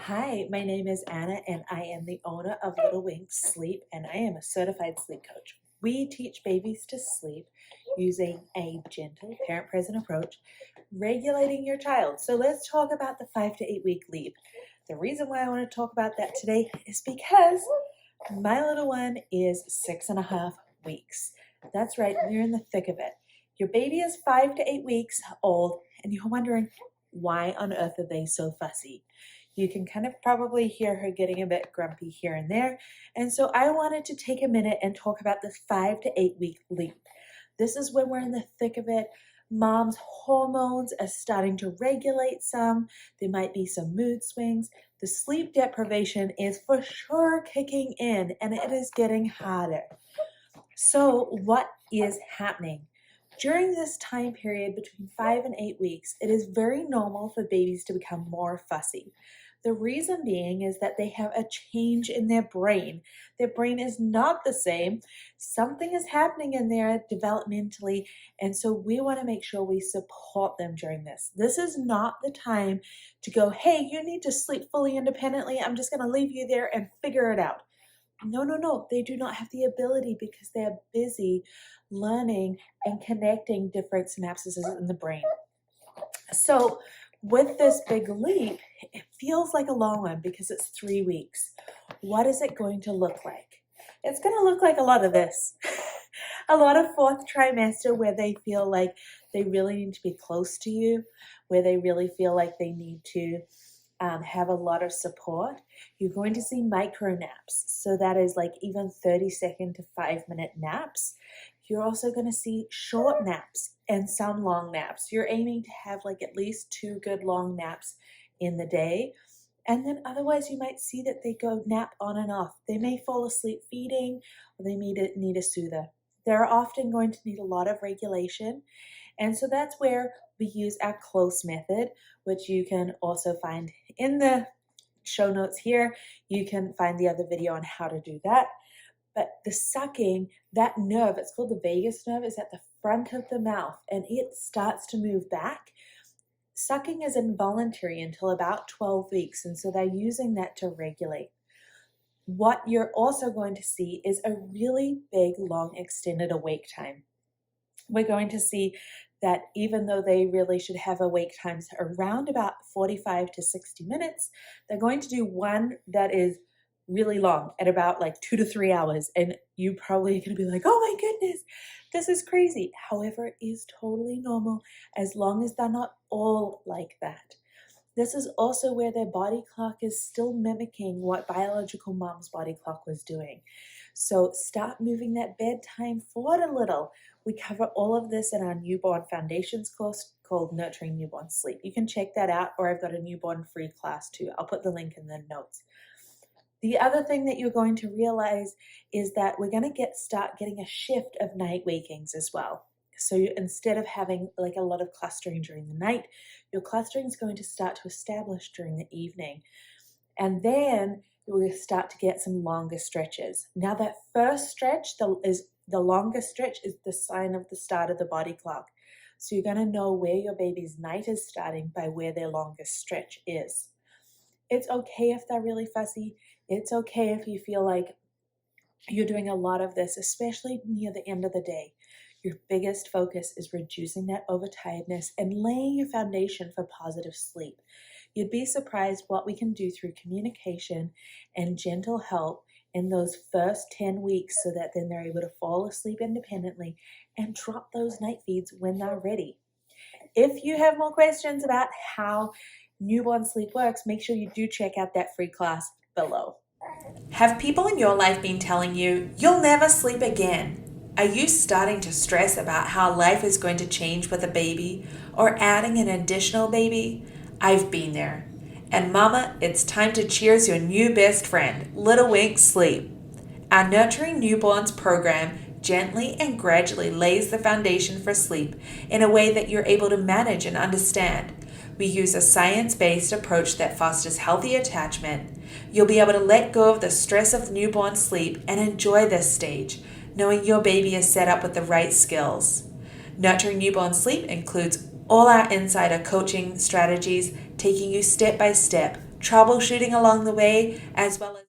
Hi, my name is Anna, and I am the owner of Little Wings Sleep, and I am a certified sleep coach. We teach babies to sleep using a gentle parent present approach, regulating your child. So let's talk about the 5 to 8 week leap. The reason why I want to talk about that today is because my little one is 6.5 weeks. That's right, we're in the thick of it. Your baby is 5 to 8 weeks old, and you're wondering, why on earth are they so fussy? You can kind of probably hear her getting a bit grumpy here and there. And so I wanted to take a minute and talk about the 5 to 8 week leap. This is when we're in the thick of it. Mom's hormones are starting to regulate some. There might be some mood swings. The sleep deprivation is for sure kicking in, and it is getting harder. So what is happening? During this time period between 5 and 8 weeks, it is very normal for babies to become more fussy. The reason being is that they have a change in their brain. Their brain is not the same. Something is happening in there developmentally, and so we want to make sure we support them during this. This is not the time to go, hey, you need to sleep fully independently. I'm just going to leave you there and figure it out. No. They do not have the ability because they are busy learning and connecting different synapses in the brain. So with this big leap, it feels like a long one because it's 3 weeks. What is it going to look like? It's going to look like a lot of this. A lot of fourth trimester where they feel like they really need to be close to you, where they really feel like they need to have a lot of support. You're going to see micro naps. So that is like even 30-second to 5-minute naps. You're also going to see short naps and some long naps. You're aiming to have like at least 2 good long naps in the day. And then otherwise you might see that they go nap on and off. They may fall asleep feeding, or they need a soother. They're often going to need a lot of regulation. And so that's where we use our close method, which you can also find in the show notes here. You can find the other video on how to do that. But the sucking, that nerve, it's called the vagus nerve, is at the front of the mouth, and it starts to move back. Sucking is involuntary until about 12 weeks, and so they're using that to regulate. What you're also going to see is a really big, long, extended awake time. We're going to see that even though they really should have awake times around about 45 to 60 minutes, they're going to do one that is really long at about like 2 to 3 hours. And you probably are going to be like, oh my goodness, this is crazy. However, it is totally normal as long as they're not all like that. This is also where their body clock is still mimicking what biological mom's body clock was doing. So start moving that bedtime forward a little. We cover all of this in our newborn foundations course called Nurturing Newborn Sleep. You can check that out, or I've got a newborn free class too. I'll put the link in the notes. The other thing that you're going to realize is that we're going to start getting a shift of night wakings as well. So instead of having like a lot of clustering during the night, your clustering is going to start to establish during the evening. And then we'll start to get some longer stretches. Now that first stretch, the longest stretch is the sign of the start of the body clock. So you're going to know where your baby's night is starting by where their longest stretch is. It's okay if they're really fussy. It's okay if you feel like you're doing a lot of this, especially near the end of the day. Your biggest focus is reducing that overtiredness and laying your foundation for positive sleep. You'd be surprised what we can do through communication and gentle help in those first 10 weeks so that then they're able to fall asleep independently and drop those night feeds when they're ready. If you have more questions about how newborn sleep works, make sure you do check out that free class below. Have people in your life been telling you, you'll never sleep again? Are you starting to stress about how life is going to change with a baby or adding an additional baby? I've been there. And mama, it's time to cheers your new best friend, Little Wings Sleep. Our Nurturing Newborns program gently and gradually lays the foundation for sleep in a way that you're able to manage and understand. We use a science-based approach that fosters healthy attachment. You'll be able to let go of the stress of newborn sleep and enjoy this stage, knowing your baby is set up with the right skills. Nurturing Newborn Sleep includes all our insider coaching strategies, taking you step by step, troubleshooting along the way, as well as